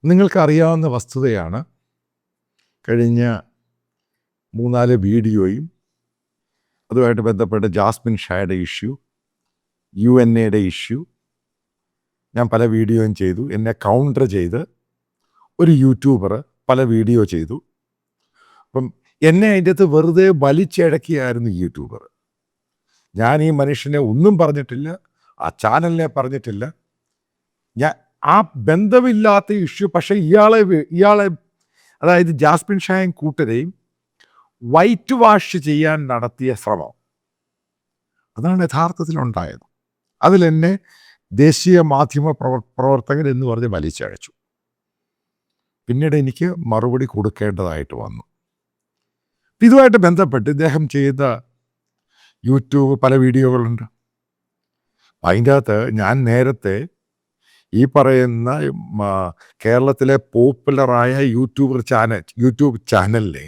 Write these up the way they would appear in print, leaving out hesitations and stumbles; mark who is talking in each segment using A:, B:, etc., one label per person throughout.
A: നിങ്ങൾക്കറിയാവുന്ന വസ്തുതയാണ്. കഴിഞ്ഞ 3-4 വീഡിയോയും അതുമായിട്ട് ബന്ധപ്പെട്ട് ജാസ്മിൻ ഷായുടെ ഇഷ്യൂ, UNAയുടെ ഇഷ്യൂ ഞാൻ പല വീഡിയോയും ചെയ്തു. എന്നെ കൗണ്ടർ ചെയ്ത് ഒരു യൂട്യൂബർ പല വീഡിയോ ചെയ്തു. അപ്പം എന്നെ അതിൻ്റെ അകത്ത് വെറുതെ വലിച്ചിഴക്കിയായിരുന്നു യൂട്യൂബർ. ഞാൻ ഈ മനുഷ്യനെ ഒന്നും പറഞ്ഞിട്ടില്ല, ആ ചാനലിനെ പറഞ്ഞിട്ടില്ല. ഞാൻ ആ ബന്ധമില്ലാത്ത ഇഷ്യൂ, പക്ഷേ ഇയാളെ അതായത് ജാസ്മിൻ ഷായും കൂട്ടരെയും വൈറ്റ് വാഷ് ചെയ്യാൻ നടത്തിയ ശ്രമം, അതാണ് യഥാർത്ഥത്തിൽ ഉണ്ടായത്. അതിലെന്നെ ദേശീയ മാധ്യമ പ്രവർത്തകൻ എന്ന് പറഞ്ഞ് വലിച്ചഴച്ചു. പിന്നീട് എനിക്ക് മറുപടി കൊടുക്കേണ്ടതായിട്ട് വന്നു. ഇതുമായിട്ട് ബന്ധപ്പെട്ട് ഇദ്ദേഹം ചെയ്ത യൂട്യൂബ് പല വീഡിയോകളുണ്ട്. അതിൻ്റെ അകത്ത് ഞാൻ നേരത്തെ ഈ പറയുന്ന കേരളത്തിലെ പോപ്പുലറായ യൂട്യൂബ് ചാനലിലെ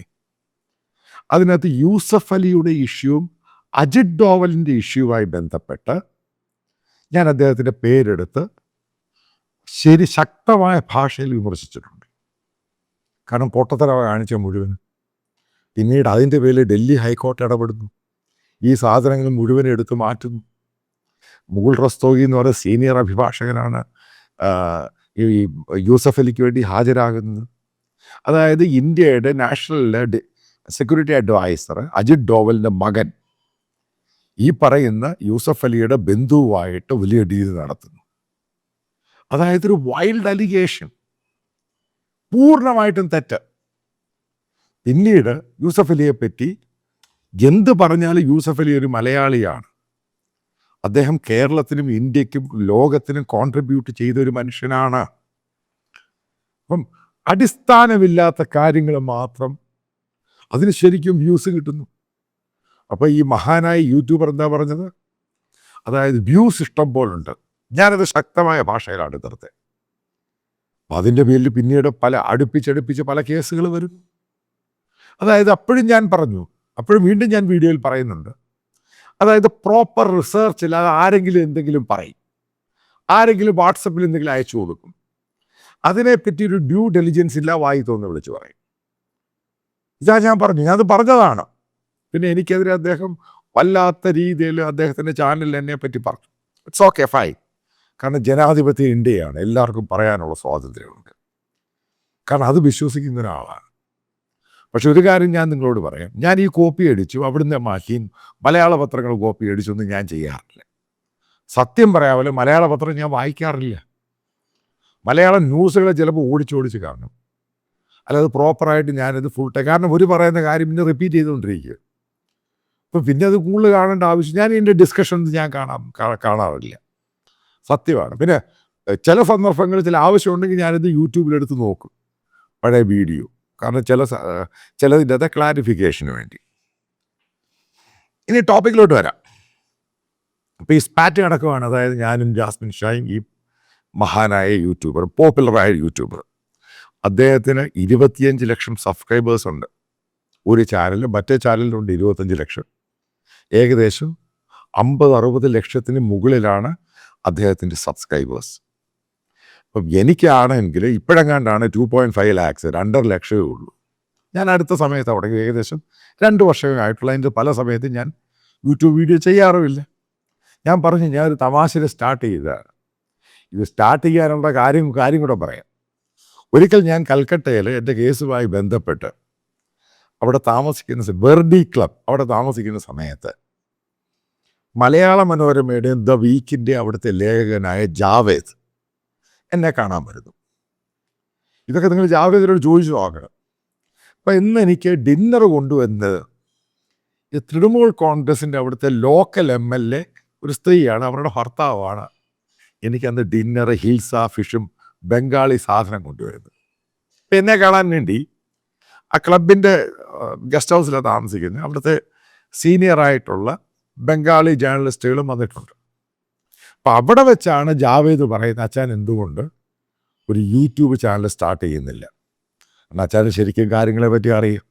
A: അതിനകത്ത് യൂസഫ് അലിയുടെ ഇഷ്യൂവും അജിത് ഡോവലിൻ്റെ ഇഷ്യൂവുമായി ബന്ധപ്പെട്ട് ഞാൻ അദ്ദേഹത്തിൻ്റെ പേരെടുത്ത് ശക്തമായ ഭാഷയിൽ വിമർശിച്ചിട്ടുണ്ട്. കാരണം പൊട്ടത്തരം കാണിച്ച മുഴുവൻ. പിന്നീട് അതിൻ്റെ പേരിൽ ഡൽഹി ഹൈക്കോടതി ഇടപെടുന്നു. ഈ സാധനങ്ങൾ മുഴുവൻ എടുത്തു മാറ്റുന്നു. മുകുൾ റസ്തോഗി എന്ന് പറയുന്ന സീനിയർ അഭിഭാഷകനാണ് ഈ യൂസഫ് അലിക്ക് വേണ്ടി ഹാജരാകുന്നത്. അതായത് ഇന്ത്യയുടെ നാഷണൽ സെക്യൂരിറ്റി അഡ്വൈസർ അജിത് ഡോവലിൻ്റെ മകൻ ഈ പറയുന്ന യൂസഫ് അലിയുടെ ബന്ധുവായിട്ട് വലിയ ഡീൽ നടത്തുന്നു. അതായത് ഒരു വൈൽഡ് അലിഗേഷൻ, പൂർണ്ണമായിട്ടും തെറ്റ്. പിന്നീട് യൂസഫ് അലിയെ പറ്റി എന്ത് പറഞ്ഞാലും യൂസഫ് അലി ഒരു മലയാളിയാണ്. അദ്ദേഹം കേരളത്തിനും ഇന്ത്യക്കും ലോകത്തിനും കോൺട്രിബ്യൂട്ട് ചെയ്തൊരു മനുഷ്യനാണ്. അപ്പം അടിസ്ഥാനമില്ലാത്ത കാര്യങ്ങൾ മാത്രം അതിന് ശരിക്കും വ്യൂസ് കിട്ടുന്നു. അപ്പോൾ ഈ മഹാനായ യൂട്യൂബർ എന്താ പറഞ്ഞത്? അതായത് വ്യൂസ് ഇഷ്ടം പോലുണ്ട്, ഞാനത് ശക്തമായ ഭാഷയിലാണ് എതിർത്തത്. അപ്പം അതിൻ്റെ പേരിൽ പിന്നീട് അടുപ്പിച്ചടുപ്പിച്ച് പല കേസുകൾ വരും. അതായത് അപ്പോഴും ഞാൻ പറഞ്ഞു, അപ്പോഴും വീണ്ടും ഞാൻ വീഡിയോയിൽ പറയുന്നുണ്ട്, അതായത് പ്രോപ്പർ റിസർച്ച് ഇല്ലാതെ ആരെങ്കിലും എന്തെങ്കിലും പറയും, ആരെങ്കിലും വാട്സപ്പിൽ എന്തെങ്കിലും അയച്ചു കൊടുക്കും, അതിനെപ്പറ്റി ഒരു ഡ്യൂ ഡെലിജൻസ് ഇല്ല, വായി തോന്നുന്നു വിളിച്ച് പറയും. ഇതാ ഞാൻ പറഞ്ഞു, ഞാനത് പറഞ്ഞതാണ്. പിന്നെ എനിക്കെതിരെ അദ്ദേഹം വല്ലാത്ത രീതിയിൽ അദ്ദേഹത്തിൻ്റെ ചാനലിൽ എന്നെ പറ്റി പറഞ്ഞു. It's okay, fine. കാരണം ജനാധിപത്യ ഇന്ത്യയാണ്, എല്ലാവർക്കും പറയാനുള്ള സ്വാതന്ത്ര്യമുണ്ട്. കാരണം അത് വിശ്വസിക്കുന്ന ഒരാളാണ്. പക്ഷെ ഒരു കാര്യം ഞാൻ നിങ്ങളോട് പറയാം, ഞാൻ ഈ കോപ്പി അടിച്ചു അവിടുന്ന് മാറ്റി മലയാള പത്രങ്ങൾ കോപ്പി അടിച്ചൊന്നും ഞാൻ ചെയ്യാറില്ല. സത്യം പറയാമല്ലോ, മലയാള പത്രം ഞാൻ വായിക്കാറില്ല. മലയാളം ന്യൂസുകൾ ചിലപ്പോൾ ഓടിച്ചോടിച്ച് കാണും, അല്ലാതെ പ്രോപ്പറായിട്ട് ഞാനത് ഫുൾ ടൈം, കാരണം ഒരു പറയുന്ന കാര്യം പിന്നെ റിപ്പീറ്റ് ചെയ്തുകൊണ്ടിരിക്കുക. അപ്പം പിന്നെ അത് കൂടുതൽ കാണേണ്ട ആവശ്യം, ഞാൻ ഇതിൻ്റെ ഡിസ്കഷൻസ് ഞാൻ കാണാറില്ല. സത്യമാണ്. പിന്നെ ചില സന്ദർഭങ്ങളിൽ ചില ആവശ്യമുണ്ടെങ്കിൽ ഞാനിത് യൂട്യൂബിലെടുത്ത് നോക്കും, പഴയ വീഡിയോ. കാരണം ചിലതിൻ്റെ അത് ക്ലാരിഫിക്കേഷന് വേണ്ടി. ഇനി ടോപ്പിക്കിലോട്ട് വരാം. അപ്പോൾ ഈ സ്പാറ്റ് നടക്കുവാണ്. അതായത് ഞാനും ജാസ്മിൻ ഷായും ഈ മഹാനായ യൂട്യൂബർ, പോപ്പുലറായ യൂട്യൂബർ, അദ്ദേഹത്തിന് 25 ലക്ഷം സബ്സ്ക്രൈബേഴ്സ് ഉണ്ട് ഒരു ചാനലിൽ, മറ്റേ ചാനലിലുണ്ട് 25 ലക്ഷം. ഏകദേശം 50-60 ലക്ഷത്തിന് മുകളിലാണ് അദ്ദേഹത്തിൻ്റെ സബ്സ്ക്രൈബേഴ്സ്. അപ്പം എനിക്കാണെങ്കിൽ ഇപ്പോഴെങ്ങാണ്ടാണ് 2.5 ലാക്സ്, 2.5 ലക്ഷമേ ഉള്ളൂ. ഞാൻ അടുത്ത സമയത്ത് തുടങ്ങി, ഏകദേശം 2 വർഷമേ ആയിട്ടുള്ള. അതിൻ്റെ പല സമയത്തും ഞാൻ യൂട്യൂബ് വീഡിയോ ചെയ്യാറുമില്ല. ഞാൻ പറഞ്ഞു, ഞാനൊരു തമാശയിൽ സ്റ്റാർട്ട് ചെയ്തതാണ്. ഇത് സ്റ്റാർട്ട് ചെയ്യാനുള്ള കാര്യം കൂടെ പറയാം. ഒരിക്കൽ ഞാൻ കൽക്കട്ടയിൽ എൻ്റെ കേസുമായി ബന്ധപ്പെട്ട് അവിടെ താമസിക്കുന്ന വെർഡി ക്ലബ് അവിടെ താമസിക്കുന്ന സമയത്ത് മലയാള മനോരമയുടെയും ദ വീക്കിൻ്റെ അവിടുത്തെ ലേഖകനായ ജാവേദ് എന്നെ കാണാൻ വരുന്നു. ഇതൊക്കെ നിങ്ങൾ ജാവേദിനോട് ചോദിച്ചു നോക്കണം. അപ്പം ഇന്ന് എനിക്ക് ഡിന്നർ കൊണ്ടുവന്നത് ഈ തൃണമൂൽ കോൺഗ്രസിൻ്റെ അവിടുത്തെ ലോക്കൽ MLA ഒരു സ്ത്രീയാണ്, അവരുടെ ഭർത്താവാണ്. എനിക്കന്ന് ഡിന്നർ ഹിൽസ ഫിഷും ബംഗാളി സാധനം കൊണ്ടുവരുന്നത്. അപ്പം എന്നെ കാണാൻ വേണ്ടി ആ ക്ലബിൻ്റെ ഗസ്റ്റ് ഹൗസിലാണ് താമസിക്കുന്നത്. അവിടുത്തെ സീനിയറായിട്ടുള്ള ബംഗാളി ജേർണലിസ്റ്റുകളും വന്നിട്ടുണ്ട്. അപ്പം അവിടെ വെച്ചാണ് ജാവേദ് പറയുന്നത്, അച്ഛൻ എന്തുകൊണ്ട് ഒരു യൂട്യൂബ് ചാനൽ സ്റ്റാർട്ട് ചെയ്യുന്നില്ല? കാരണം അച്ഛന് ശരിക്കും കാര്യങ്ങളെ പറ്റി അറിയും.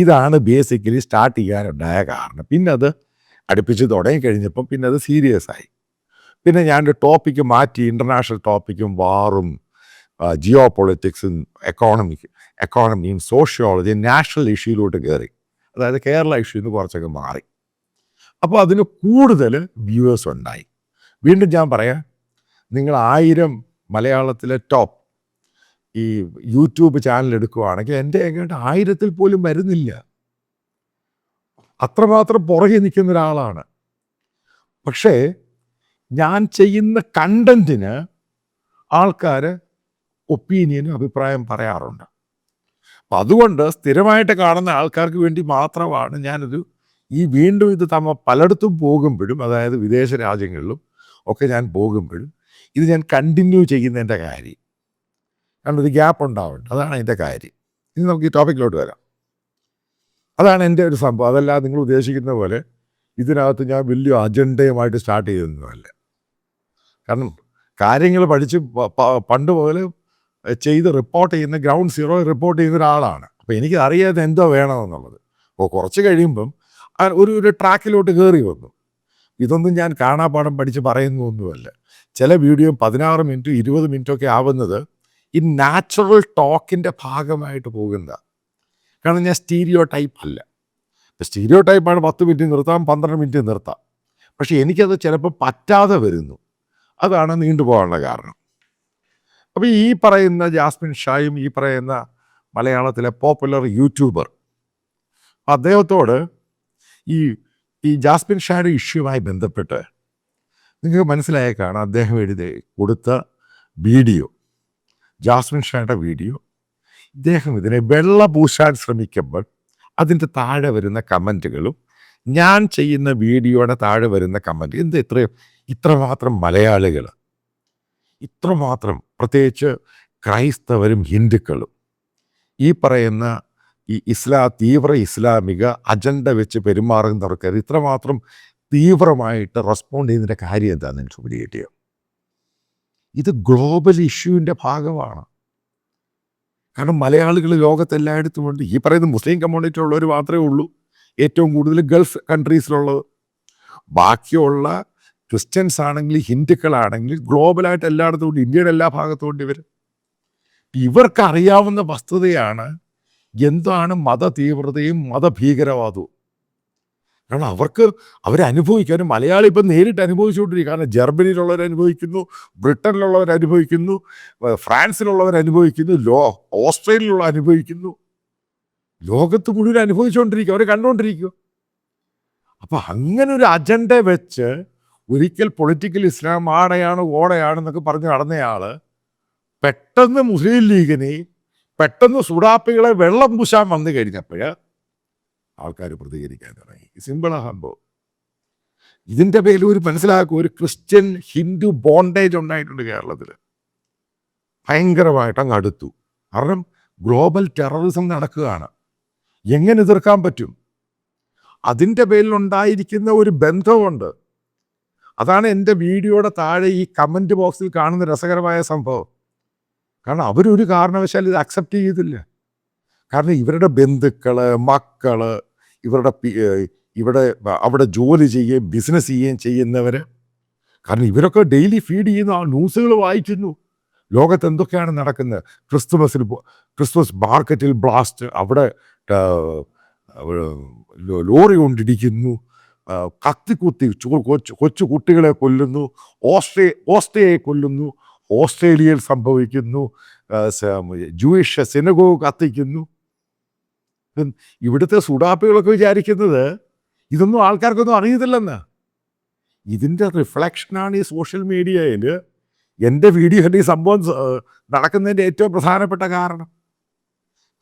A: ഇതാണ് ബേസിക്കലി സ്റ്റാർട്ട് ചെയ്യാനുണ്ടായ കാരണം. പിന്നെ അത് അടുപ്പിച്ച് തുടങ്ങി കഴിഞ്ഞപ്പം പിന്നെ അത് സീരിയസ് ആയി. പിന്നെ ഞാനൊരു ടോപ്പിക്ക് മാറ്റി, ഇൻ്റർനാഷണൽ ടോപ്പിക്കും വാറും ജിയോ പൊളിറ്റിക്സും എക്കോണമിയും സോഷ്യോളജിയും നാഷണൽ ഇഷ്യൂയിലോട്ട് കയറി. അതായത് കേരള ഇഷ്യൂന്ന് കുറച്ചൊക്കെ മാറി. അപ്പോൾ അതിന് കൂടുതൽ വ്യൂവേഴ്സ് ഉണ്ടായി. വീണ്ടും ഞാൻ പറയാം, നിങ്ങൾ 1000 മലയാളത്തിലെ ടോപ്പ് ഈ യൂട്യൂബ് ചാനൽ എടുക്കുകയാണെങ്കിൽ എൻ്റെ എങ്ങോട്ട് 1000-ൽ പോലും വരുന്നില്ല. അത്രമാത്രം പുറകെ നിൽക്കുന്ന ഒരാളാണ്. പക്ഷേ ഞാൻ ചെയ്യുന്ന കണ്ടന്റിന് ആൾക്കാർ ഒപ്പീനിയനും അഭിപ്രായം പറയാറുണ്ട്. അപ്പം അതുകൊണ്ട് സ്ഥിരമായിട്ട് കാണുന്ന ആൾക്കാർക്ക് വേണ്ടി മാത്രമാണ് ഞാനൊരു വീണ്ടും ഇത് പലയിടത്തും പോകുമ്പോഴും, അതായത് വിദേശ രാജ്യങ്ങളിലും ഒക്കെ ഞാൻ പോകുമ്പോഴും ഇത് ഞാൻ കണ്ടിന്യൂ ചെയ്യുന്നതിൻ്റെ കാര്യം. കാരണം ഒരു ഗ്യാപ്പ് ഉണ്ടാവുന്നുണ്ട്. അതാണ് അതിൻ്റെ കാര്യം. ഇനി നമുക്ക് ഈ ടോപ്പിക്കിലോട്ട് വരാം. അതാണ് എൻ്റെ ഒരു സംഭവം. അതല്ലാതെ നിങ്ങൾ ഉദ്ദേശിക്കുന്ന പോലെ ഇതിനകത്ത് ഞാൻ വലിയ അജണ്ടയുമായിട്ട് സ്റ്റാർട്ട് ചെയ്തൊന്നുമല്ല. കാരണം കാര്യങ്ങൾ പഠിച്ച് പണ്ട് പോലെ ചെയ്ത് റിപ്പോർട്ട് ചെയ്യുന്ന ഗ്രൗണ്ട് സീറോ റിപ്പോർട്ട് ചെയ്യുന്ന ഒരാളാണ്. അപ്പോൾ എനിക്ക് അറിയാതെ എന്തോ വേണമെന്നുള്ളത്. അപ്പോൾ കുറച്ച് കഴിയുമ്പം ഒരു ട്രാക്കിലോട്ട് കയറി വന്നു. ഇതൊന്നും ഞാൻ കാണാപ്പാഠം പഠിച്ച് പറയുന്നൊന്നുമല്ല. ചില വീഡിയോ 16 മിനിറ്റ് 20 മിനിറ്റൊക്കെ ആവുന്നത് ഈ നാച്ചുറൽ ടോക്കിൻ്റെ ഭാഗമായിട്ട് പോകുന്നതാണ്. കാരണം ഞാൻ സ്റ്റീരിയോ ടൈപ്പ് അല്ല. സ്റ്റീരിയോ ടൈപ്പാണ് 10 മിനിറ്റ് നിർത്താം, 12 മിനിറ്റ് നിർത്താം. പക്ഷേ എനിക്കത് ചിലപ്പോൾ പറ്റാതെ വരുന്നു. അതാണ് നീണ്ടുപോകാനുള്ള കാരണം. അപ്പോൾ ഈ പറയുന്ന ജാസ്മിൻ ഷായും ഈ പറയുന്ന മലയാളത്തിലെ പോപ്പുലർ യൂട്യൂബർ, അദ്ദേഹത്തോട് ഈ ജാസ്മിൻ ഷായുടെ ഇഷ്യൂമായി ബന്ധപ്പെട്ട് നിങ്ങൾക്ക് മനസ്സിലായേക്കാണ് അദ്ദേഹം കൊടുത്ത വീഡിയോ, ജാസ്മിൻ ഷായുടെ വീഡിയോ. ഇദ്ദേഹം ഇതിനെ വെള്ള പൂശാൻ ശ്രമിക്കുമ്പോൾ അതിൻ്റെ താഴെ വരുന്ന കമൻറ്റുകളും ഞാൻ ചെയ്യുന്ന വീഡിയോയുടെ താഴെ വരുന്ന കമൻറ്റ്, എന്ത് ഇത്രമാത്രം മലയാളികൾ, ഇത്രമാത്രം പ്രത്യേകിച്ച് ക്രൈസ്തവരും ഹിന്ദുക്കളും ഈ പറയുന്ന തീവ്ര ഇസ്ലാമിക അജണ്ട വെച്ച് പെരുമാറുന്നവർക്ക് ഇത്രമാത്രം തീവ്രമായിട്ട് റെസ്പോണ്ട് ചെയ്യുന്നതിൻ്റെ കാര്യം എന്താണെന്ന് എനിക്ക് പിടികിട്ടിയോ? ഇത് ഗ്ലോബൽ ഇഷ്യൂവിൻ്റെ ഭാഗമാണ്. കാരണം മലയാളികൾ ലോകത്തെല്ലായിടത്തുമുണ്ട്. ഈ പറയുന്ന മുസ്ലിം കമ്മ്യൂണിറ്റി ഉള്ളവർ മാത്രമേ ഉള്ളൂ ഏറ്റവും കൂടുതൽ ഗൾഫ് കൺട്രീസിലുള്ളത്. ബാക്കിയുള്ള ക്രിസ്ത്യൻസ് ആണെങ്കിൽ ഹിന്ദുക്കളാണെങ്കിൽ ഗ്ലോബലായിട്ട് എല്ലായിടത്തും ഉണ്ട്. ഇന്ത്യയുടെ എല്ലാ ഭാഗത്തും ഉണ്ട്. ഇവർക്കറിയാവുന്ന വസ്തുതയാണ് എന്താണ് മത തീവ്രതയും മതഭീകരവാദവും. കാരണം അവരനുഭവിക്കാനും മലയാളി ഇപ്പം നേരിട്ട് അനുഭവിച്ചുകൊണ്ടിരിക്കുക. കാരണം ജർമ്മനിയിലുള്ളവർ അനുഭവിക്കുന്നു, ബ്രിട്ടനിലുള്ളവർ അനുഭവിക്കുന്നു, ഫ്രാൻസിലുള്ളവർ അനുഭവിക്കുന്നു, ഓസ്ട്രേലിയയിലുള്ള അനുഭവിക്കുന്നു, ലോകത്ത് മുഴുവൻ അനുഭവിച്ചുകൊണ്ടിരിക്കുക, അവർ കണ്ടുകൊണ്ടിരിക്കുക. അപ്പം അങ്ങനെ ഒരു അജണ്ട വെച്ച് ഒരിക്കൽ പൊളിറ്റിക്കൽ ഇസ്ലാം ആടെയാണ് ഓടെയാണെന്നൊക്കെ പറഞ്ഞ് നടന്നയാൾ പെട്ടെന്ന് മുസ്ലിം ലീഗിനെ, പെട്ടെന്ന് സുഡാപ്പികളെ വെള്ളം പൂശാൻ വന്നു കഴിഞ്ഞപ്പോൾ ആൾക്കാർ പ്രതികരിക്കാൻ തുടങ്ങി. സിമ്പിളാ സംഭവം. ഇതിൻ്റെ പേരിൽ ഒരു മനസ്സിലാക്കും, ഒരു ക്രിസ്ത്യൻ ഹിന്ദു ബോണ്ടേജ് ഉണ്ടായിട്ടുണ്ട് കേരളത്തിൽ. ഭയങ്കരമായിട്ട് അങ്ങ് അടുത്തു. കാരണം ഗ്ലോബൽ ടെററിസം നടക്കുകയാണ്. എങ്ങനെ എതിർക്കാൻ പറ്റും? അതിൻ്റെ പേരിലുണ്ടായിരിക്കുന്ന ഒരു ബന്ധമുണ്ട്. അതാണ് എൻ്റെ വീഡിയോയുടെ താഴെ ഈ കമൻറ്റ് ബോക്സിൽ കാണുന്ന രസകരമായ സംഭവം. കാരണം അവരൊരു കാരണവശാലും ഇത് അക്സെപ്റ്റ് ചെയ്തില്ല. കാരണം ഇവരുടെ ബന്ധുക്കൾ, മക്കൾ, അവിടെ ജോലി ചെയ്യുകയും ബിസിനസ് ചെയ്യുകയും ചെയ്യുന്നവർ, കാരണം ഇവരൊക്കെ ഡെയിലി ഫീഡ് ചെയ്യുന്ന ആ ന്യൂസുകൾ വായിക്കുന്നു. ലോകത്ത് എന്തൊക്കെയാണ് നടക്കുന്നത്. ക്രിസ്മസ് മാർക്കറ്റിൽ ബ്ലാസ്റ്റ്, അവിടെ ലോറി കൊണ്ടിടിക്കുന്നു, കത്തിക്കുത്തി കൊച്ചു കുട്ടികളെ കൊല്ലുന്നു, ഓസ്ട്രിയയെ കൊല്ലുന്നു, ഓസ്ട്രേലിയയിൽ സംഭവിക്കുന്നു, ജൂയിഷ് സിനഗോഗ് കത്തിക്കുന്നു. ഇവിടുത്തെ സുഡാപ്പികളൊക്കെ വിചാരിക്കുന്നത് ഇതൊന്നും ആൾക്കാർക്കൊന്നും അറിയത്തില്ലെന്ന്. ഇതിൻ്റെ റിഫ്ലക്ഷനാണ് ഈ സോഷ്യൽ മീഡിയയിൽ എൻ്റെ വീഡിയോൻ്റെ ഈ സംഭവം നടക്കുന്നതിൻ്റെ ഏറ്റവും പ്രധാനപ്പെട്ട കാരണം.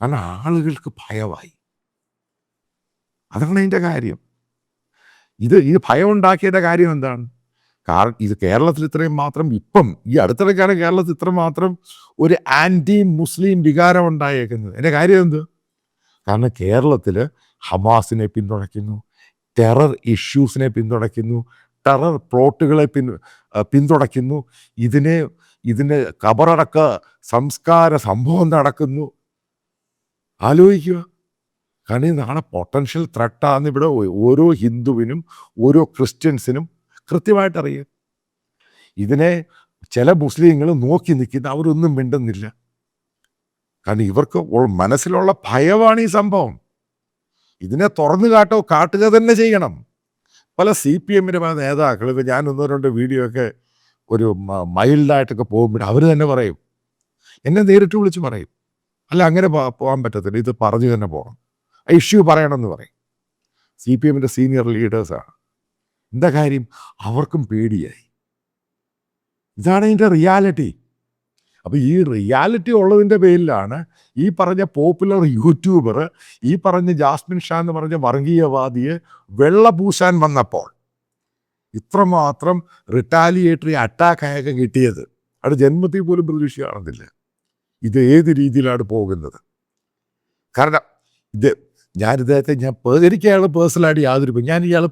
A: കാരണം ആളുകൾക്ക് ഭയമായി. അതാണ് അതിൻ്റെ കാര്യം. ഇത് ഭയം ഉണ്ടാക്കിയതിൻ്റെ കാര്യം എന്താണ്? കാരണം ഇത് കേരളത്തിൽ ഇത്രയും മാത്രം, ഇപ്പം ഈ അടുത്തിടയ്ക്കാണ് കേരളത്തിൽ ഇത്രമാത്രം ഒരു ആൻറ്റി മുസ്ലിം വികാരം ഉണ്ടായേക്കുന്നത്. എൻ്റെ കാര്യം എന്ത്? കാരണം കേരളത്തിൽ ഹമാസിനെ പിന്തുണയ്ക്കുന്നു, ടെറർ ഇഷ്യൂസിനെ പിന്തുണയ്ക്കുന്നു, ടെറർ പ്ലോട്ടുകളെ പിന്തുണയ്ക്കുന്നു, ഇതിന് കബറടക്ക സംസ്കാര സംഭവം നടക്കുന്നു. ആലോചിക്കുക. കാരണം ഇത് നാളെ പൊട്ടൻഷ്യൽ ത്രെട്ടാന്ന് ഇവിടെ ഓരോ ഹിന്ദുവിനും ഓരോ ക്രിസ്ത്യൻസിനും കൃത്യമായിട്ടറിയാം. ഇതിനെ ചില മുസ്ലിങ്ങൾ നോക്കി നിൽക്കുന്ന അവരൊന്നും മിണ്ടുന്നില്ല. കാരണം ഇവർക്ക് മനസ്സിലുള്ള ഭയമാണ് ഈ സംഭവം. ഇതിനെ തുറന്നു കാട്ടുക തന്നെ ചെയ്യണം. പല CPM-ന്റെ നേതാക്കൾ, ഇപ്പോൾ ഞാൻ 1-2 വീഡിയോ ഒക്കെ ഒരു മൈൽഡായിട്ടൊക്കെ പോകുമ്പോൾ അവർ തന്നെ പറയും, എന്നെ നേരിട്ട് വിളിച്ച് പറയും, അല്ല അങ്ങനെ പോകാൻ പറ്റത്തില്ല, ഇത് പറഞ്ഞു തന്നെ പോകണം, ഇഷ്യൂ പറയണമെന്ന് പറയും. CPM-ന്റെ സീനിയർ ലീഡേഴ്സാണ്. എന്താ കാര്യം? അവർക്കും പേടിയായി. ഇതാണ് ഇതിൻ്റെ റിയാലിറ്റി. അപ്പോൾ ഈ റിയാലിറ്റി ഉള്ളതിൻ്റെ പേരിലാണ് ഈ പറഞ്ഞ പോപ്പുലർ യൂട്യൂബർ, ഈ പറഞ്ഞ ജാസ്മിൻ ഷാ എന്ന് പറഞ്ഞ വർഗീയവാദിയെ വെള്ളപൂശാൻ വന്നപ്പോൾ ഇത്രമാത്രം റിട്ടാലിയേറ്ററി അറ്റാക്കായൊക്കെ കിട്ടിയത്. അവിടെ ജന്മത്തിൽ പോലും പ്രതീക്ഷ കാണുന്നില്ല ഇത് ഏത് രീതിയിലാണ് പോകുന്നത്. കാരണം ഇദ്ദേഹത്തെ എനിക്ക് അയാൾ പേഴ്സണലായിട്ട് യാതൊരു, ഞാൻ ഇയാൾ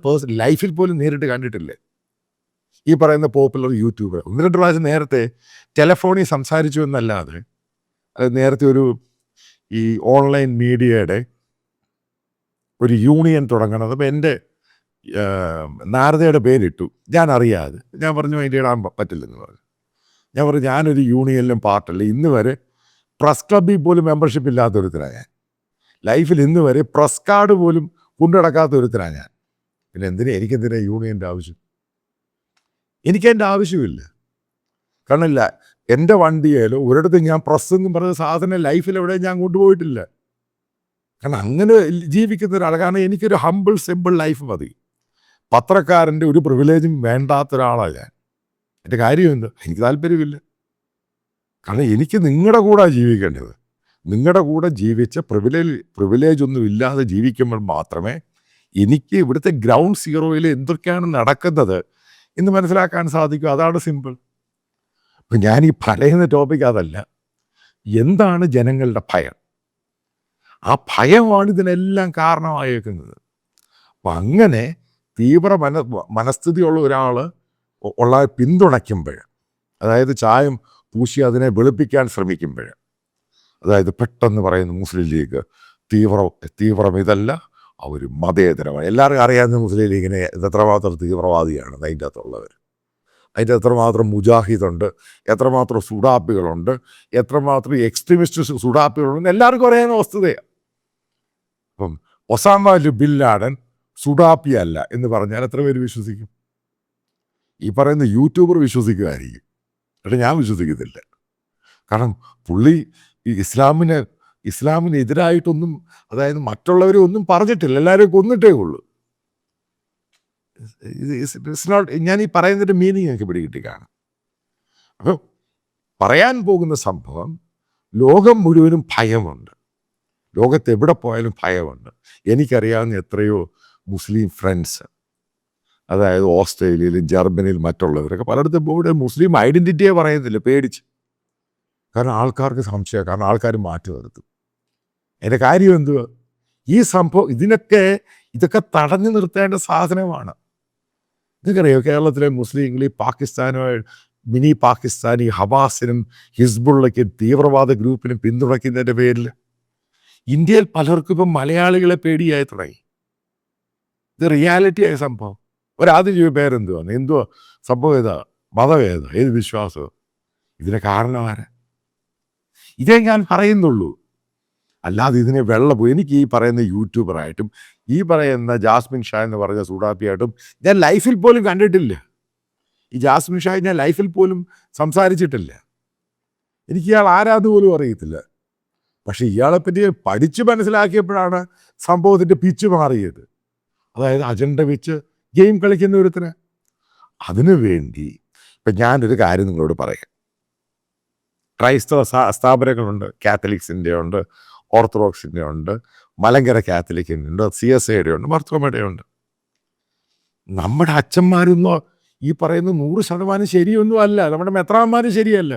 A: ലൈഫിൽ പോലും നേരിട്ട് കണ്ടിട്ടില്ലേ. ഈ പറയുന്ന പോപ്പുലർ യൂട്യൂബർ 1-2 പ്രാവശ്യം നേരത്തെ ടെലഫോണിൽ സംസാരിച്ചു എന്നല്ലാതെ, അത് നേരത്തെ ഈ ഓൺലൈൻ മീഡിയയുടെ ഒരു യൂണിയൻ തുടങ്ങണത്. അപ്പോൾ എൻ്റെ നാരദയുടെ പേരിട്ടു, ഞാൻ അറിയാതെ. ഞാൻ പറഞ്ഞു അതിൻ്റെ ഇടാൻ പറ്റില്ലെന്ന് പറഞ്ഞു. ഞാൻ പറഞ്ഞു ഞാനൊരു യൂണിയനിലും പാർട്ടല്ല. ഇന്ന് വരെ പ്രസ് ക്ലബ്ബിൽ പോലും മെമ്പർഷിപ്പ് ഇല്ലാത്തൊരുത്തരാണ് ഞാൻ. ലൈഫിൽ ഇന്ന് വരെ പ്രസ് കാർഡ് പോലും കൊണ്ടുനടക്കാത്തൊരുത്തരാണ് ഞാൻ. പിന്നെ എനിക്കെന്തിനാ യൂണിയൻ്റെ ആവശ്യം? എനിക്കതിൻ്റെ ആവശ്യമില്ല. കാരണം ഇല്ല, എൻ്റെ വണ്ടിയേലോ ഒരിടത്ത് ഞാൻ പ്രസ് എന്നും പറഞ്ഞ സാധനം ലൈഫിൽ എവിടെ ഞാൻ കൊണ്ടുപോയിട്ടില്ല. കാരണം അങ്ങനെ ജീവിക്കുന്ന ഒരാൾ. കാരണം എനിക്കൊരു ഹമ്പിൾ സിമ്പിൾ ലൈഫ് മതി. പത്രക്കാരൻ്റെ ഒരു പ്രിവിലേജും വേണ്ടാത്ത ഒരാളാണ് ഞാൻ. എൻ്റെ കാര്യം എന്താ? എനിക്ക് താല്പര്യമില്ല. കാരണം എനിക്ക് നിങ്ങളുടെ കൂടെ ജീവിക്കേണ്ടത്. നിങ്ങളുടെ കൂടെ ജീവിച്ച പ്രിവിലേജ് ഒന്നും ഇല്ലാതെ ജീവിക്കുമ്പോൾ മാത്രമേ എനിക്ക് ഇവിടുത്തെ ഗ്രൗണ്ട് സീറോയിൽ എന്തൊക്കെയാണ് നടക്കുന്നത് എന്ന് മനസ്സിലാക്കാൻ സാധിക്കും. അതാണ് സിമ്പിൾ. അപ്പം ഞാൻ ഈ പറയുന്ന ടോപ്പിക് അതല്ല. എന്താണ് ജനങ്ങളുടെ ഭയം? ആ ഭയമാണ് ഇതിനെല്ലാം കാരണമായേക്കുന്നത്. അപ്പം അങ്ങനെ തീവ്ര മനസ്ഥിതിയുള്ള ഒരാൾ പിന്തുണയ്ക്കുമ്പോൾ, അതായത് ചായം പൂശി അതിനെ വെളുപ്പിക്കാൻ ശ്രമിക്കുമ്പോൾ, അതായത് പെട്ടെന്ന് പറയുന്ന മുസ്ലിം ലീഗ് തീവ്രം ഇതല്ല, അവർ മതേതരമാണ്. എല്ലാവർക്കും അറിയാവുന്ന മുസ്ലിം ലീഗിനെ എത്രമാത്രം തീവ്രവാദിയാണ് അതിൻ്റെ അകത്തുള്ളവർ. അതിൻ്റെ എത്രമാത്രം മുജാഹിദുണ്ട്, എത്രമാത്രം സുഡാപ്പികളുണ്ട്, എത്രമാത്രം എക്സ്ട്രീമിസ്റ്റ് സുഡാപ്പികളുണ്ട് എല്ലാവർക്കും അറിയാവുന്ന വസ്തുതയാണ്. അപ്പം ഒസാമ ബിൻ ലാഡൻ സുഡാപ്പിയല്ല എന്ന് പറഞ്ഞാൽ എത്ര പേര് വിശ്വസിക്കും? ഈ പറയുന്ന യൂട്യൂബർ വിശ്വസിക്കുമായിരിക്കും. പക്ഷെ ഞാൻ വിശ്വസിക്കുന്നില്ല. കാരണം പുള്ളി ഈ ഇസ്ലാമിനെതിരായിട്ടൊന്നും, അതായത് മറ്റുള്ളവരെ ഒന്നും പറഞ്ഞിട്ടില്ല, എല്ലാവരും കൊന്നിട്ടേ ഉള്ളൂ. ഇറ്റ്സ് നോട്ട്, ഞാൻ ഈ പറയുന്നതിൻ്റെ മീനിങ് എനിക്ക് പിടികിട്ടി കാണും. അപ്പം പറയാൻ പോകുന്ന സംഭവം, ലോകം മുഴുവനും ഭയമുണ്ട്. ലോകത്ത് എവിടെ പോയാലും ഭയമുണ്ട്. എനിക്കറിയാവുന്ന എത്രയോ മുസ്ലിം ഫ്രണ്ട്സ്, അതായത് ഓസ്ട്രേലിയയിലും ജർമ്മനിയിലും മറ്റുള്ളവരൊക്കെ പലയിടത്തും ഇവിടെ മുസ്ലിം ഐഡൻറ്റിറ്റിയെ പറയുന്നില്ല, പേടിച്ച്. കാരണം ആൾക്കാർക്ക് സംശയം, കാരണം ആൾക്കാർ മാറ്റി നിർത്തും. എൻ്റെ കാര്യം എന്തുവാ? ഈ സംഭവം ഇതൊക്കെ തടഞ്ഞു നിർത്തേണ്ട സാധനമാണ്. നിങ്ങൾക്കറിയോ കേരളത്തിലെ മുസ്ലിങ്ങൾ ഈ പാകിസ്ഥാനുമായി മിനി പാകിസ്ഥാൻ, ഈ ഹമാസിനും ഹിസ്ബുള്ളയ്ക്കും തീവ്രവാദ ഗ്രൂപ്പിനും പിന്തുണയ്ക്കുന്നതിൻ്റെ പേരിൽ ഇന്ത്യയിൽ പലർക്കും ഇപ്പം മലയാളികളെ പേടിയായി തുടങ്ങി. ഇത് റിയാലിറ്റിയായ സംഭവം. ഒരാദ്യം പേരെന്തുവാണ്? എന്തുവാ സംഭവം? ഏതാ മതം? ഏത് വിശ്വാസം? ഇതിനെ കാരണമാരാ? ഇതേ ഞാൻ പറയുന്നുള്ളൂ. അല്ലാതെ ഇതിനെ എനിക്ക് ഈ പറയുന്ന യൂട്യൂബറായിട്ടും ഈ പറയുന്ന ജാസ്മിൻ ഷാ എന്ന് പറഞ്ഞ സുഡാപ്പിയായിട്ടും ഞാൻ ലൈഫിൽ പോലും കണ്ടിട്ടില്ല. ഈ ജാസ്മിൻ ഷാ ഞാൻ ലൈഫിൽ പോലും സംസാരിച്ചിട്ടില്ല. എനിക്ക് ഇയാൾ ആരാധന പോലും അറിയത്തില്ല. പക്ഷെ ഇയാളെപ്പറ്റി പഠിച്ച് മനസ്സിലാക്കിയപ്പോഴാണ് സംഭവത്തിൻ്റെ പിച്ച് മാറിയത്. അതായത് അജണ്ട വെച്ച് ഗെയിം കളിക്കുന്ന ഒരുത്തിന്. അതിനു വേണ്ടി ഇപ്പം ഞാനൊരു കാര്യം നിങ്ങളോട് പറയാം. ക്രൈസ്തവ സ്ഥാപനങ്ങളുണ്ട്, കാത്തലിക്സിൻ്റെ ഉണ്ട്, ഓർത്തഡോക്സിൻ്റെ ഉണ്ട്, മലങ്കര കാത്തലിക്കിൻ്റെ ഉണ്ട്, CSIയുടെ ഉണ്ട്, മർത്തോമയുടെ ഉണ്ട്. നമ്മുടെ അച്ഛന്മാരൊന്നും ഈ പറയുന്ന 100% ശരിയൊന്നും അല്ല. നമ്മുടെ മെത്രാന്മാരും ശരിയല്ല.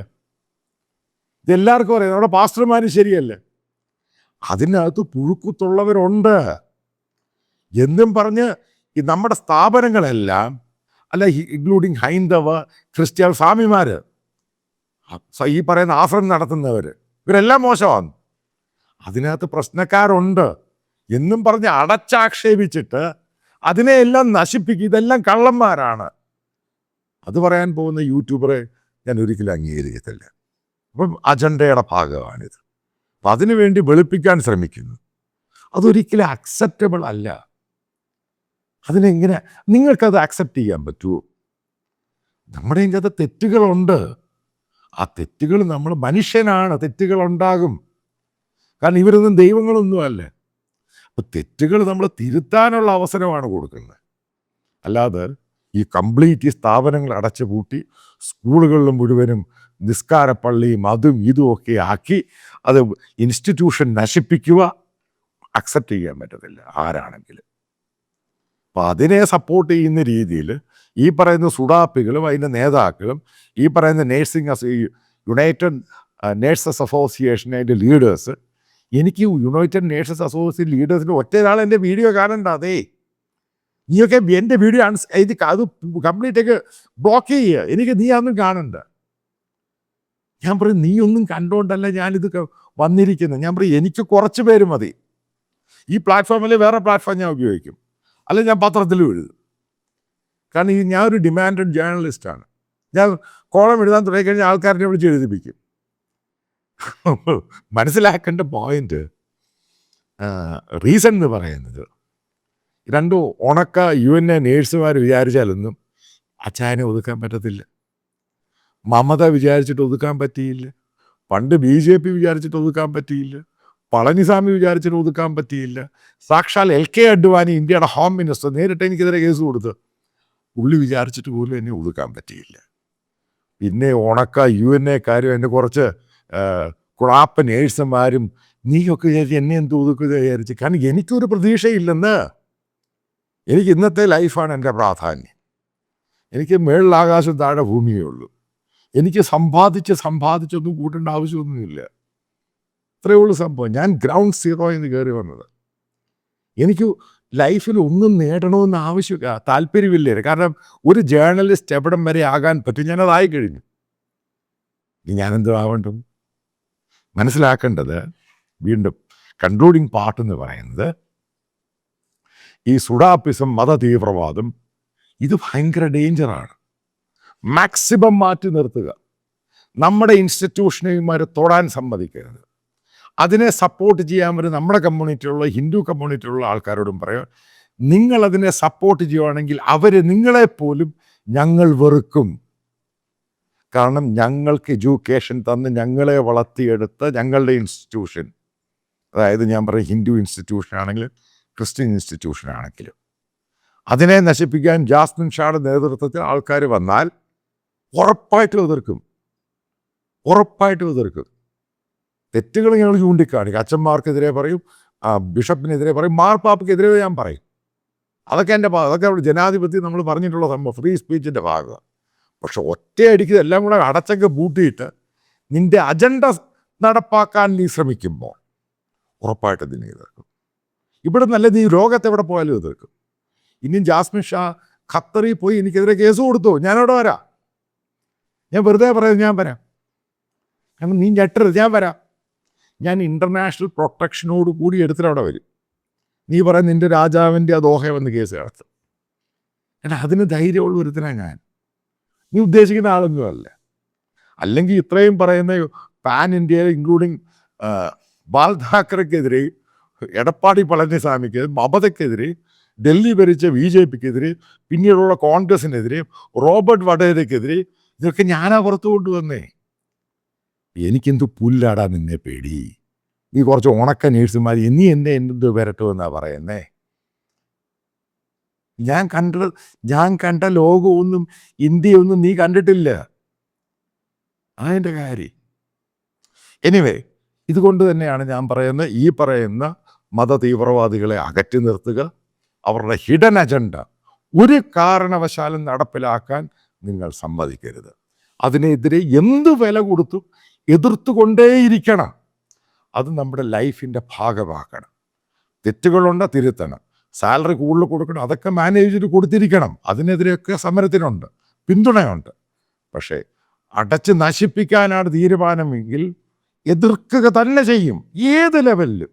A: ഇതെല്ലാവർക്കും അറിയാം. നമ്മുടെ പാസ്റ്റർമാരും ശരിയല്ല. അതിനകത്ത് പുഴുക്കുത്തുള്ളവരുണ്ട് എന്നും പറഞ്ഞ് ഈ നമ്മുടെ സ്ഥാപനങ്ങളെല്ലാം, അല്ല ഇൻക്ലൂഡിങ് ഹൈന്ദവ ക്രിസ്ത്യൻ സ്വാമിമാർ, ഈ പറയുന്ന ആശ്രമം നടത്തുന്നവർ, ഇവരെല്ലാം മോശമാണ്. അതിനകത്ത് പ്രശ്നക്കാരുണ്ട് എന്നും പറഞ്ഞ് അടച്ചാക്ഷേപിച്ചിട്ട് അതിനെയെല്ലാം നശിപ്പിക്കും. ഇതെല്ലാം കള്ളന്മാരാണ്. അത് പറയാൻ പോകുന്ന യൂട്യൂബറെ ഞാൻ ഒരിക്കലും അംഗീകരിക്കത്തില്ല. അപ്പം അജണ്ടയുടെ ഭാഗമാണിത്. അപ്പം അതിനുവേണ്ടി വെളുപ്പിക്കാൻ ശ്രമിക്കുന്നു. അതൊരിക്കലും അക്സെപ്റ്റബിൾ അല്ല. അതിനെങ്ങനെ നിങ്ങൾക്കത് അക്സെപ്റ്റ് ചെയ്യാൻ പറ്റുമോ? നമ്മുടെ ഇതിനകത്ത് തെറ്റുകളുണ്ട്. ആ തെറ്റുകൾ നമ്മൾ മനുഷ്യനാണ്, തെറ്റുകളുണ്ടാകും. കാരണം ഇവരൊന്നും ദൈവങ്ങളൊന്നും അല്ല. അപ്പം തെറ്റുകൾ നമ്മൾ തിരുത്താനുള്ള അവസരമാണ് കൊടുക്കുന്നത്. അല്ലാതെ ഈ കംപ്ലീറ്റ് ഈ സ്ഥാപനങ്ങൾ അടച്ചു പൂട്ടി സ്കൂളുകളിൽ മുഴുവനും നിസ്കാരപ്പള്ളിയും അതും ഇതും ഒക്കെ ആക്കി അത് ഇൻസ്റ്റിറ്റ്യൂഷൻ നശിപ്പിക്കുക അക്സെപ്റ്റ് ചെയ്യാൻ പറ്റത്തില്ല ആരാണെങ്കിലും. അപ്പം അതിനെ സപ്പോർട്ട് ചെയ്യുന്ന രീതിയിൽ ഈ പറയുന്ന സുഡാപ്പികളും അതിൻ്റെ നേതാക്കളും ഈ പറയുന്ന യുണൈറ്റഡ് നേഴ്സസ് അസോസിയേഷൻ അതിൻ്റെ ലീഡേഴ്സ്, എനിക്ക് യുണൈറ്റഡ് നേഴ്സസ് അസോസിയേഷൻ ലീഡേഴ്സിൻ്റെ ഒറ്റയാൾ എൻ്റെ വീഡിയോ കാണണ്ട. അതേ നീയൊക്കെ എൻ്റെ വീഡിയോ അത് കംപ്ലീറ്റൊക്കെ ബ്ലോക്ക് ചെയ്യുക. എനിക്ക് നീ അതൊന്നും കാണണ്ട. ഞാൻ പറയും നീ ഒന്നും കണ്ടുകൊണ്ടല്ല ഞാനിത് വന്നിരിക്കുന്നത്. ഞാൻ പറയും എനിക്ക് കുറച്ച് പേര് മതി. ഈ പ്ലാറ്റ്ഫോമിൽ വേറെ പ്ലാറ്റ്ഫോം ഞാൻ ഉപയോഗിക്കും, അല്ല ഞാൻ പത്രത്തിലും എഴുതും. കാരണം ഞാൻ ഒരു ഡിമാൻഡഡ് ജേർണലിസ്റ്റാണ്. ഞാൻ കോളം എഴുതാൻ തുടങ്ങിക്കഴിഞ്ഞാൽ ആൾക്കാരെ വിളിച്ച് എഴുതിപ്പിക്കും. മനസ്സിലാക്കേണ്ട പോയിന്റ് റീസൺ എന്ന് പറയുന്നത്, രണ്ടു ഉണക്ക UN നേഴ്സുമാർ വിചാരിച്ചാലൊന്നും അച്ചായനെ ഒതുക്കാൻ പറ്റത്തില്ല. മമത വിചാരിച്ചിട്ട് ഒതുക്കാൻ പറ്റിയില്ല. പണ്ട് BJP വിചാരിച്ചിട്ട് ഒതുക്കാൻ പറ്റിയില്ല. പളനിസ്വാമി വിചാരിച്ചിട്ട് ഒതുക്കാൻ പറ്റിയില്ല. സാക്ഷാൽ LK അഡ്വാനി, ഇന്ത്യയുടെ ഹോം മിനിസ്റ്റർ, നേരിട്ട് എനിക്കെതിരെ കേസ് കൊടുത്ത് പുള്ളി വിചാരിച്ചിട്ട് പോലും എന്നെ ഒതുക്കാൻ പറ്റിയില്ല. പിന്നെ ഉണക്ക UN എൻ്റെ കുറച്ച് കുഴാപ്പ നേഴ്സുമാരും നീയൊക്കെ വിചാരിച്ച് എന്നെ എന്ത് ഒതുക്കുക വിചാരിച്ച്. കാരണം എനിക്കൊരു പ്രതീക്ഷയില്ലെന്ന്. എനിക്ക് ഇന്നത്തെ ലൈഫാണ് എൻ്റെ പ്രാധാന്യം. എനിക്ക് മേളിലാകാശം താഴെ ഭൂമിയേ ഉള്ളൂ. എനിക്ക് സമ്പാദിച്ചൊന്നും കൂട്ടേണ്ട ആവശ്യമൊന്നുമില്ല. അത്രയേ ഉള്ളൂ സംഭവം. ഞാൻ ഗ്രൗണ്ട് സീറോയിൽ നിന്ന് കയറി വന്നത്. എനിക്ക് ലൈഫിൽ ഒന്നും നേടണമെന്ന് താല്പര്യമില്ല. കാരണം ഒരു ജേർണലിസ്റ്റ് എവിടം വരെ ആകാൻ പറ്റും, ഞാനതായി കഴിഞ്ഞു. ഞാനെന്തോ ആവേണ്ടത് മനസ്സിലാക്കേണ്ടത്. വീണ്ടും കൺക്ലൂഡിങ് പാർട്ട് എന്ന് പറയുന്നത്, ഈ സുഡാപ്പിസം, മത തീവ്രവാദം, ഇത് ഭയങ്കര ഡേഞ്ചറാണ്. മാക്സിമം മാറ്റി നിർത്തുക. നമ്മുടെ ഇൻസ്റ്റിറ്റ്യൂഷനെയുമാർ തൊടാൻ സമ്മതിക്കരുത്. അതിനെ സപ്പോർട്ട് ചെയ്യാൻ വരും നമ്മുടെ കമ്മ്യൂണിറ്റിയിലുള്ള ഹിന്ദു കമ്മ്യൂണിറ്റിയിലുള്ള ആൾക്കാരോടും പറയാം, നിങ്ങളതിനെ സപ്പോർട്ട് ചെയ്യുകയാണെങ്കിൽ നിങ്ങളെപ്പോലും ഞങ്ങൾ വെറുക്കും. കാരണം ഞങ്ങൾക്ക് എഡ്യൂക്കേഷൻ തന്ന് ഞങ്ങളെ വളർത്തിയെടുത്ത ഞങ്ങളുടെ ഇൻസ്റ്റിറ്റ്യൂഷൻ, അതായത് ഞാൻ പറയും ഹിന്ദു ഇൻസ്റ്റിറ്റ്യൂഷൻ ആണെങ്കിലും ക്രിസ്ത്യൻ ഇൻസ്റ്റിറ്റ്യൂഷൻ ആണെങ്കിലും, അതിനെ നശിപ്പിക്കാൻ ജാസ്മിൻ ഷായുടെ നേതൃത്വത്തിൽ ആൾക്കാർ വന്നാൽ ഉറപ്പായിട്ടും എതിർക്കും. തെറ്റുകൾ ഞങ്ങൾ ചൂണ്ടിക്കാണിക്കും. അച്ഛന്മാർക്കെതിരെ പറയും, ബിഷപ്പിനെതിരെ പറയും, മാർപ്പാപ്പയ്ക്കെതിരെ ഞാൻ പറയും. അതൊക്കെ അവിടെ ജനാധിപത്യം നമ്മൾ പറഞ്ഞിട്ടുള്ള സംഭവം, ഫ്രീ സ്പീച്ചിൻ്റെ ഭാഗമാണ്. പക്ഷെ ഒറ്റയടിക്ക് എല്ലാം കൂടെ അടച്ചൊക്കെ പൂട്ടിയിട്ട് നിൻ്റെ അജണ്ട നടപ്പാക്കാൻ നീ ശ്രമിക്കുമ്പോൾ ഉറപ്പായിട്ട് ഇതിനെ എതിർക്കും. ഇവിടെ നല്ല നീ ലോകത്തെവിടെ പോയാലും എതിർക്കും. ഇനിയും ജാസ്മിൻ ഷാ ഖത്തറിൽ പോയി എനിക്കെതിരെ കേസ് കൊടുത്തു, ഞാനവിടെ വരാം. ഞാൻ വെറുതെ പറയാം, ഞാൻ വരാം. കാരണം നീ ഞെട്ടരുത്, ഞാൻ വരാം. ഞാൻ ഇൻ്റർനാഷണൽ പ്രൊട്ടക്ഷനോട് കൂടി എടുത്തിട്ടവിടെ വരും. നീ പറയാം നിൻ്റെ രാജാവിൻ്റെ ദോഹ വന്ന് കേസ് നടത്തും. കാരണം അതിന് ധൈര്യമുള്ള ഒരുത്തനാണ് ഞാൻ. നീ ഉദ്ദേശിക്കുന്ന ആളൊന്നും അല്ല. അല്ലെങ്കിൽ ഇത്രയും പറയുന്ന പാൻ ഇന്ത്യയിൽ ഇൻക്ലൂഡിങ് ബാൽ താക്കറെക്കെതിരെ, എടപ്പാടി പളനിസ്വാമിക്ക്, മമതയ്ക്കെതിരെ, ഡൽഹി ഭരിച്ച BJPക്കെതിരെ, പിന്നീടുള്ള കോൺഗ്രസിനെതിരെ, റോബർട്ട് വഡേരയ്ക്കെതിരെ, ഇതൊക്കെ ഞാനാ പുറത്തു കൊണ്ടുവന്നേ. എനിക്കെന്ത് പുല്ലാടാ നിന്നെ പേടി? നീ കുറച്ച് ഉണക്ക നേഴ്സുമാർ നീ എന്ത് വരട്ടുമെന്നാ പറയുന്നേ? ഞാൻ കണ്ട ലോകമൊന്നും ഇന്ത്യയൊന്നും നീ കണ്ടിട്ടില്ല. അതിൻ്റെ കാര്യം. എനിവേ, ഇതുകൊണ്ട് തന്നെയാണ് ഞാൻ പറയുന്നത്, ഈ പറയുന്ന മത തീവ്രവാദികളെ അകറ്റി നിർത്തുക. അവരുടെ ഹിഡൻ അജണ്ട ഒരു കാരണവശാലും നടപ്പിലാക്കാൻ നിങ്ങൾ സമ്മതിക്കരുത്. അതിനെതിരെ എന്ത് വില കൊടുത്തും എതിർത്തുകൊണ്ടേയിരിക്കണം. അത് നമ്മുടെ ലൈഫിൻ്റെ ഭാഗമാക്കണം. തെറ്റുകളുണ്ട്, തിരുത്തണം. സാലറി കൂടുതൽ കൊടുക്കണം, അതൊക്കെ മാനേജർ കൊടുത്തിരിക്കണം. അതിനെതിരെയൊക്കെ സമരത്തിനുണ്ട്, പിന്തുണയുണ്ട്. പക്ഷേ അടച്ച് നശിപ്പിക്കാനാണ് തീരുമാനമെങ്കിൽ എതിർക്കുക തന്നെ ചെയ്യും, ഏത് ലെവലിലും.